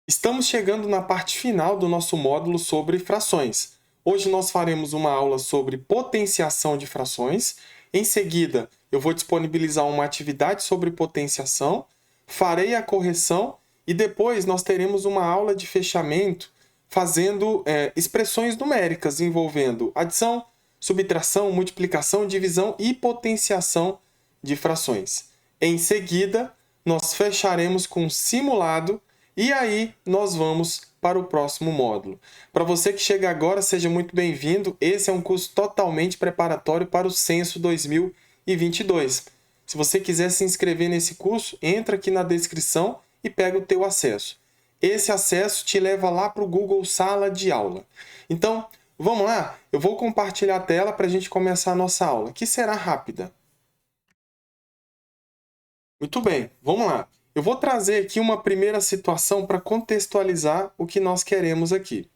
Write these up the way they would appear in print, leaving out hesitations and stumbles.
Estamos chegando na parte final do nosso módulo sobre frações. Hoje nós faremos uma aula sobre potenciação de frações. Em seguida, eu vou disponibilizar uma atividade sobre potenciação, farei a correção e depois nós teremos uma aula de fechamento fazendo expressões numéricas envolvendo adição, subtração, multiplicação, divisão e potenciação de frações. Em seguida, nós fecharemos com um simulado e aí nós vamos para o próximo módulo. Para você que chega agora, seja muito bem-vindo. Esse é um curso totalmente preparatório para o Censo 2022. Se você quiser se inscrever nesse curso, entra aqui na descrição e pega o teu acesso. Esse acesso te leva lá para o Google Sala de Aula. Então, vamos lá? Eu vou compartilhar a tela para a gente começar a nossa aula, que será rápida. Muito bem, vamos lá. Eu vou trazer aqui uma primeira situação para contextualizar o que nós queremos aqui.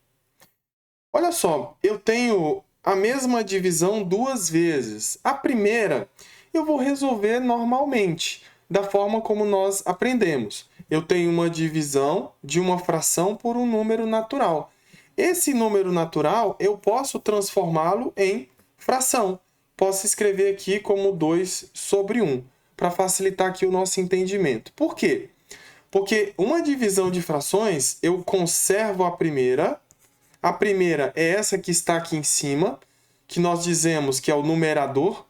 Olha só, eu tenho a mesma divisão duas vezes. A primeira eu vou resolver normalmente, da forma como nós aprendemos. Eu tenho uma divisão de uma fração por um número natural. Esse número natural eu posso transformá-lo em fração. Posso escrever aqui como 2 sobre 1. Para facilitar aqui o nosso entendimento. Por quê? Porque uma divisão de frações, eu conservo a primeira é essa que está aqui em cima, que nós dizemos que é o numerador,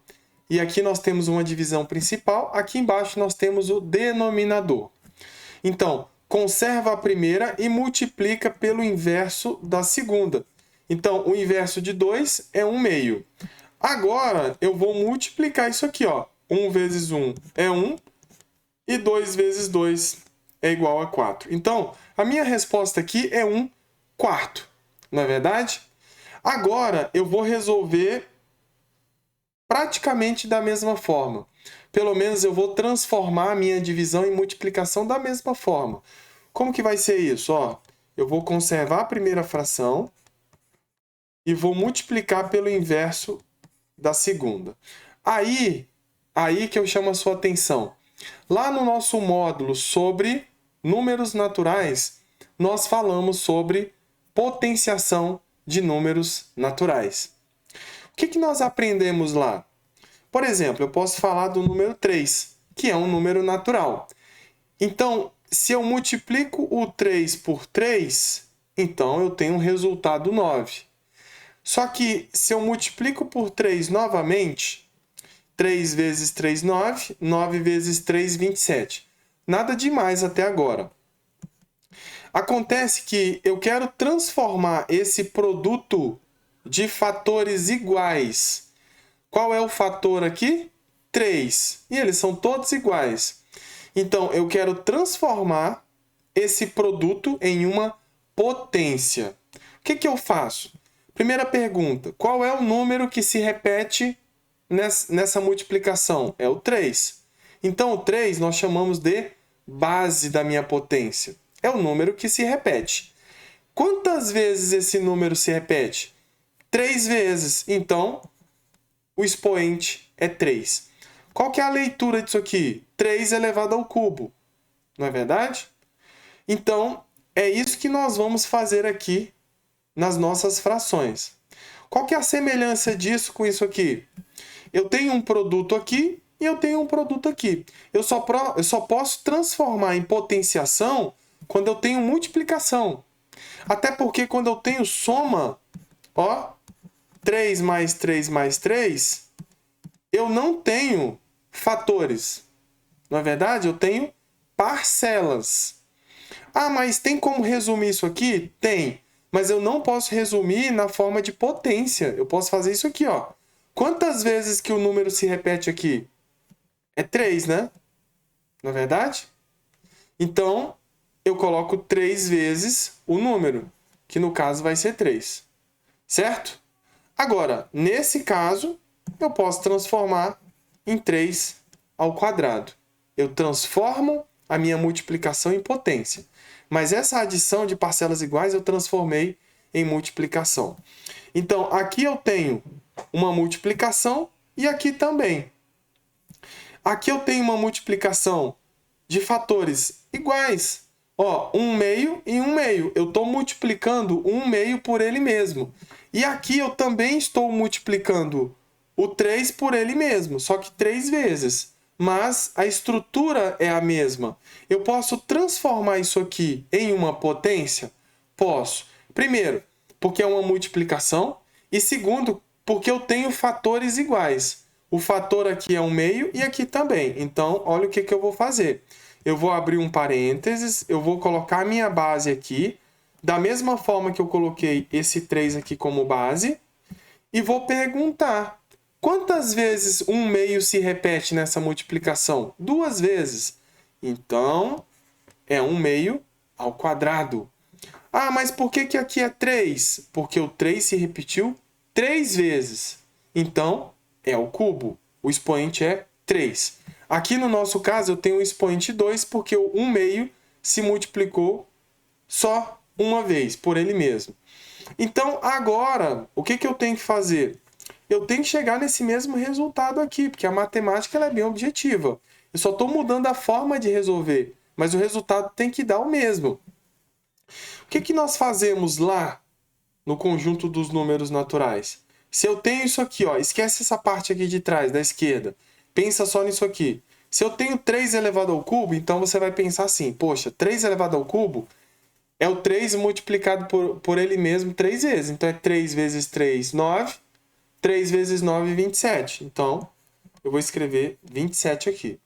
e aqui nós temos uma divisão principal, aqui embaixo nós temos o denominador. Então, conserva a primeira e multiplica pelo inverso da segunda. Então, o inverso de 2 é 1 meio. Agora, eu vou multiplicar isso aqui, ó. 1 vezes 1 é 1 e 2 vezes 2 é igual a 4. Então, a minha resposta aqui é 1 quarto, não é verdade? Agora, eu vou resolver praticamente da mesma forma. Pelo menos eu vou transformar a minha divisão em multiplicação da mesma forma. Como que vai ser isso? Ó, eu vou conservar a primeira fração e vou multiplicar pelo inverso da segunda. Aí que eu chamo a sua atenção. Lá no nosso módulo sobre números naturais, nós falamos sobre potenciação de números naturais. O que nós aprendemos lá? Por exemplo, eu posso falar do número 3, que é um número natural. Então, se eu multiplico o 3 por 3, então eu tenho um resultado 9. Só que se eu multiplico por 3 novamente, 3 vezes 3, 9. 9 vezes 3, 27. Nada demais até agora. Acontece que eu quero transformar esse produto de fatores iguais. Qual é o fator aqui? 3. E eles são todos iguais. Então, eu quero transformar esse produto em uma potência. O que eu faço? Primeira pergunta. Qual é o número que se repete nessa multiplicação? É o 3. Então, o 3 nós chamamos de base da minha potência. É o número que se repete. Quantas vezes esse número se repete? 3 vezes. Então, o expoente é 3. Qual que é a leitura disso aqui? 3 elevado ao cubo. Não é verdade? Então, é isso que nós vamos fazer aqui nas nossas frações. Qual que é a semelhança disso com isso aqui? Eu tenho um produto aqui e eu tenho um produto aqui. Eu só posso transformar em potenciação quando eu tenho multiplicação. Até porque quando eu tenho soma, ó, 3 mais 3 mais 3, eu não tenho fatores. Não é verdade? Eu tenho parcelas. Ah, mas tem como resumir isso aqui? Tem. Mas eu não posso resumir na forma de potência. Eu posso fazer isso aqui, ó. Quantas vezes que o número se repete aqui? É 3, né? Não é verdade? Então, eu coloco 3 vezes o número, que no caso vai ser 3. Certo? Agora, nesse caso, eu posso transformar em 3 ao quadrado. Eu transformo a minha multiplicação em potência. Mas essa adição de parcelas iguais eu transformei em multiplicação. Então, aqui eu tenho uma multiplicação e aqui também. Aqui eu tenho uma multiplicação de fatores iguais. Ó, 1 meio e 1 meio. Eu estou multiplicando 1 meio por ele mesmo. E aqui eu também estou multiplicando o 3 por ele mesmo, só que 3 vezes. Mas a estrutura é a mesma. Eu posso transformar isso aqui em uma potência? Posso. Primeiro, porque é uma multiplicação. E segundo, porque eu tenho fatores iguais. O fator aqui é 1 meio e aqui também. Então, olha o que eu vou fazer. Eu vou abrir um parênteses, eu vou colocar a minha base aqui, da mesma forma que eu coloquei esse 3 aqui como base, e vou perguntar, quantas vezes 1 meio se repete nessa multiplicação? 2 vezes. Então, é 1 meio ao quadrado. Ah, mas por que aqui é 3? Porque o 3 se repetiu 3 vezes. Então, é o cubo. O expoente é 3. Aqui no nosso caso, eu tenho o expoente 2, porque o 1 meio se multiplicou só uma vez, por ele mesmo. Então, agora, o que eu tenho que fazer? Eu tenho que chegar nesse mesmo resultado aqui, porque a matemática ela é bem objetiva. Eu só estou mudando a forma de resolver, mas o resultado tem que dar o mesmo. O que nós fazemos lá no conjunto dos números naturais? Se eu tenho isso aqui, ó, esquece essa parte aqui de trás, da esquerda. Pensa só nisso aqui. Se eu tenho 3 elevado ao cubo, então você vai pensar assim, poxa, 3 elevado ao cubo é o 3 multiplicado por ele mesmo 3 vezes. Então é 3 vezes 3, 9. 3 vezes 9, 27. Então, eu vou escrever 27 aqui.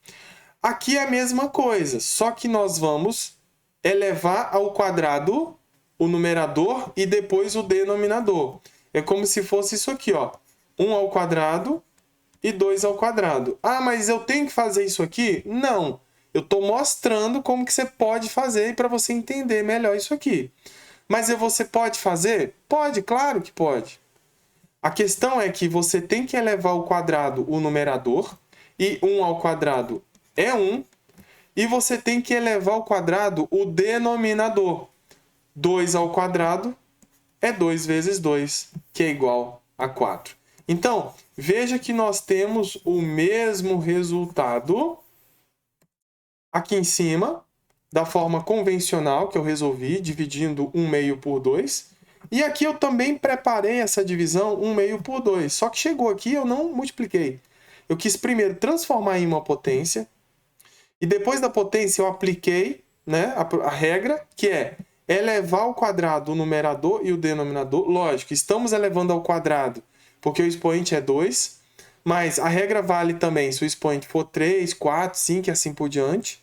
Aqui é a mesma coisa, só que nós vamos elevar ao quadrado o numerador e depois o denominador. É como se fosse isso aqui, ó. 1 ao quadrado e 2 ao quadrado. Ah, mas eu tenho que fazer isso aqui? Não. Eu estou mostrando como que você pode fazer para você entender melhor isso aqui. Mas você pode fazer? Pode, claro que pode. A questão é que você tem que elevar ao quadrado o numerador, e 1 ao quadrado é 1, e você tem que elevar ao quadrado o denominador. 2 ao quadrado é 2 vezes 2, que é igual a 4. Então, veja que nós temos o mesmo resultado aqui em cima, da forma convencional que eu resolvi, dividindo 1 meio por 2. E aqui eu também preparei essa divisão 1 meio por 2. Só que chegou aqui eu não multipliquei. Eu quis primeiro transformar em uma potência. E depois da potência eu apliquei, né, a regra, que é elevar ao quadrado o numerador e o denominador. Lógico, estamos elevando ao quadrado porque o expoente é 2. Mas a regra vale também se o expoente for 3, 4, 5 e assim por diante.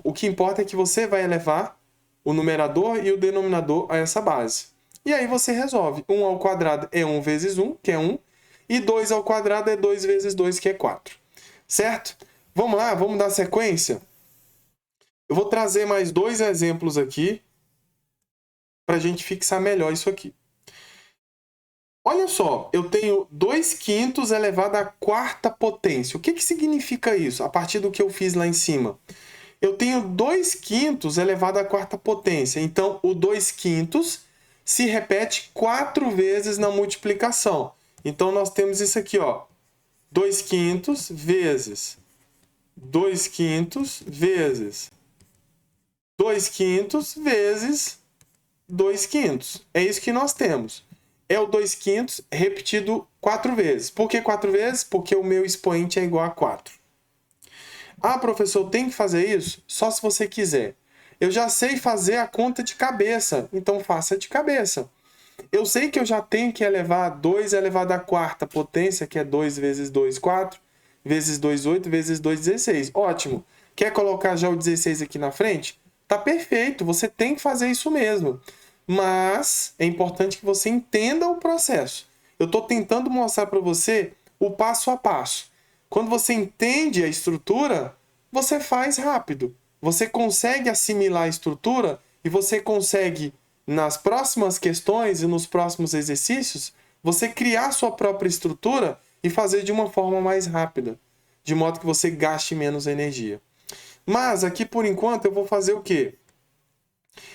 O que importa é que você vai elevar o numerador e o denominador a essa base. E aí você resolve. 1 ao quadrado é 1 vezes 1, que é 1. E 2 ao quadrado é 2 vezes 2, que é 4. Certo? Vamos lá, vamos dar sequência? Eu vou trazer mais 2 exemplos aqui para a gente fixar melhor isso aqui. Olha só, eu tenho 2 quintos elevado à quarta potência. O que significa isso? A partir do que eu fiz lá em cima. Eu tenho 2 quintos elevado à quarta potência. Então, o 2 quintos se repete 4 vezes na multiplicação. Então, nós temos isso aqui, ó. 2 quintos vezes 2 quintos vezes 2 quintos vezes 2 quintos. É isso que nós temos. É o 2 quintos repetido 4 vezes. Por que 4 vezes? Porque o meu expoente é igual a 4. Ah, professor, tem que fazer isso? Só se você quiser. Eu já sei fazer a conta de cabeça, então faça de cabeça. Eu sei que eu já tenho que elevar 2 elevado à quarta potência, que é 2 vezes 2, 4, vezes 2, 8, vezes 2, 16. Ótimo. Quer colocar já o 16 aqui na frente? Tá perfeito, você tem que fazer isso mesmo. Mas é importante que você entenda o processo. Eu estou tentando mostrar para você o passo a passo. Quando você entende a estrutura, você faz rápido. Você consegue assimilar a estrutura e você consegue, nas próximas questões e nos próximos exercícios, você criar sua própria estrutura e fazer de uma forma mais rápida, de modo que você gaste menos energia. Mas aqui, por enquanto, eu vou fazer o quê?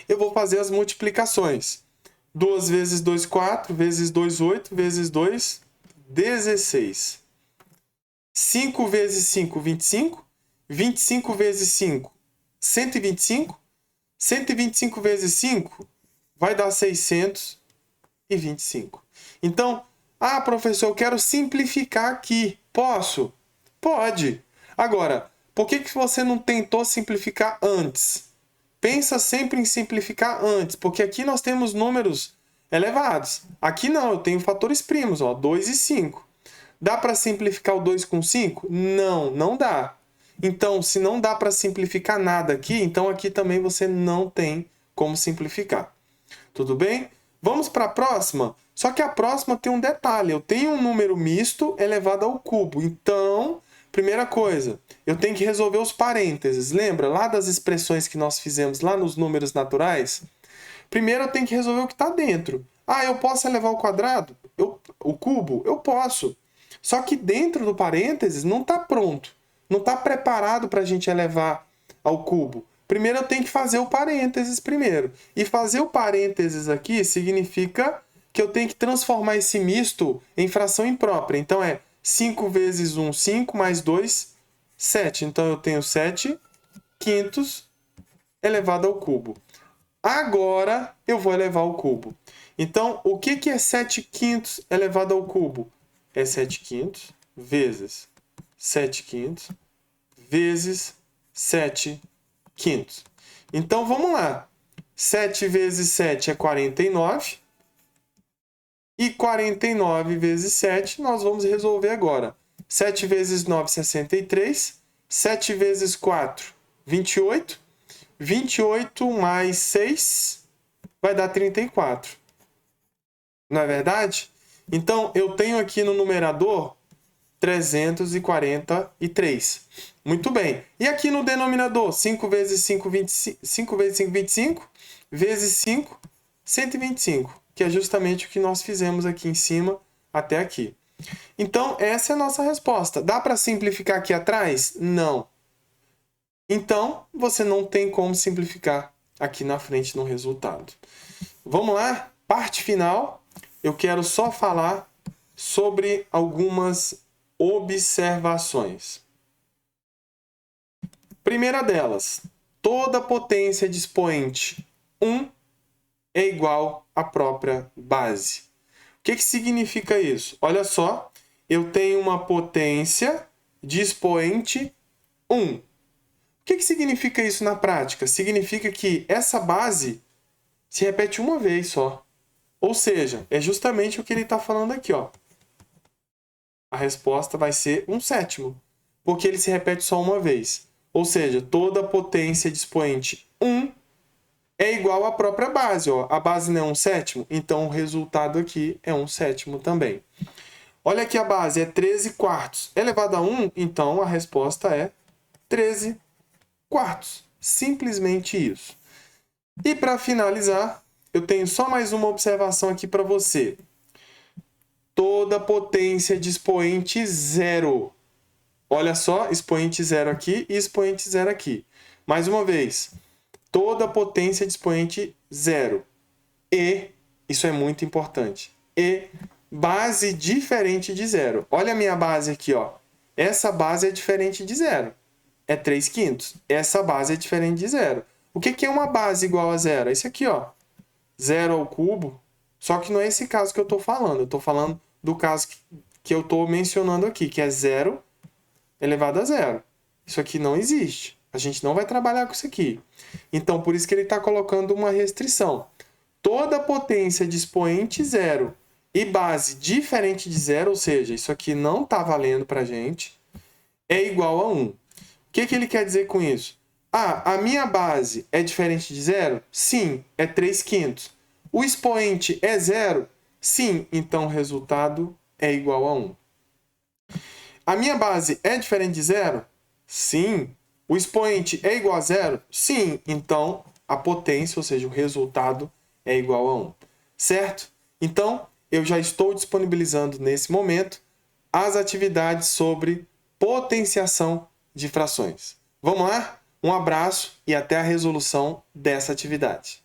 Eu vou fazer as multiplicações. 2 vezes 2, 4, vezes 2, 8, vezes 2, 16. 5 vezes 5, 25. 25 vezes 5, 125. 125 vezes 5 vai dar 625. Então, professor, eu quero simplificar aqui. Posso? Pode. Agora, por que você não tentou simplificar antes? Pensa sempre em simplificar antes, porque aqui nós temos números elevados. Aqui não, eu tenho fatores primos, 2 e 5. Dá para simplificar o 2 com 5? Não, não dá. Então, se não dá para simplificar nada aqui, então aqui também você não tem como simplificar. Tudo bem? Vamos para a próxima? Só que a próxima tem um detalhe. Eu tenho um número misto elevado ao cubo. Então, primeira coisa, eu tenho que resolver os parênteses. Lembra lá das expressões que nós fizemos lá nos números naturais? Primeiro eu tenho que resolver o que está dentro. Eu posso elevar ao quadrado? O cubo? Eu posso. Só que dentro do parênteses não está pronto. Não está preparado para a gente elevar ao cubo. Primeiro eu tenho que fazer o parênteses primeiro. E fazer o parênteses aqui significa que eu tenho que transformar esse misto em fração imprópria. Então é 5 vezes 1, 5, mais 2, 7. Então eu tenho 7 quintos elevado ao cubo. Agora eu vou elevar ao cubo. Então, o que é 7 quintos elevado ao cubo? É 7 quintos vezes 7 quintos vezes 7 quintos. Então, vamos lá. 7 vezes 7 é 49. E 49 vezes 7 nós vamos resolver agora. 7 vezes 9, 63. 7 vezes 4, 28. 28 mais 6 vai dar 34. Não é verdade? Então, eu tenho aqui no numerador 343. Muito bem. E aqui no denominador, 5 vezes 5, 25, 5 vezes 5, 25, vezes 5, 125, que é justamente o que nós fizemos aqui em cima até aqui. Então, essa é a nossa resposta. Dá para simplificar aqui atrás? Não. Então, você não tem como simplificar aqui na frente no resultado. Vamos lá? Parte final. Eu quero só falar sobre algumas observações. Primeira delas, toda potência de expoente 1 é igual à própria base. O que significa isso? Olha só, eu tenho uma potência de expoente 1. O que significa isso na prática? Significa que essa base se repete uma vez só. Ou seja, é justamente o que ele está falando aqui. A resposta vai ser 1/7, porque ele se repete só uma vez. Ou seja, toda potência de expoente 1 é igual à própria base. A base não é 1/7, então o resultado aqui é 1/7 também. Olha aqui a base, é 13 quartos. Elevado a 1, então a resposta é 13 quartos. Simplesmente isso. E para finalizar, eu tenho só mais uma observação aqui para você. Toda potência de expoente 0. Olha só, expoente 0 aqui e expoente 0 aqui. Mais uma vez, toda potência de expoente 0. E, isso é muito importante, e base diferente de 0. Olha a minha base aqui, Essa base é diferente de 0. É 3 quintos. Essa base é diferente de 0. O que é uma base igual a 0? É isso aqui, 0 ao cubo. Só que não é esse caso que eu estou falando. Eu estou falando do caso que eu estou mencionando aqui, que é 0 elevado a 0. Isso aqui não existe. A gente não vai trabalhar com isso aqui. Então, por isso que ele está colocando uma restrição. Toda potência de expoente 0 e base diferente de 0, ou seja, isso aqui não está valendo para a gente, é igual a 1. O que ele quer dizer com isso? A minha base é diferente de 0? Sim, é 3 quintos. O expoente é 0? Sim, então o resultado é igual a 1. A minha base é diferente de 0? Sim. O expoente é igual a 0? Sim, então a potência, ou seja, o resultado é igual a 1. Certo? Então, eu já estou disponibilizando nesse momento as atividades sobre potenciação de frações. Vamos lá? Um abraço e até a resolução dessa atividade.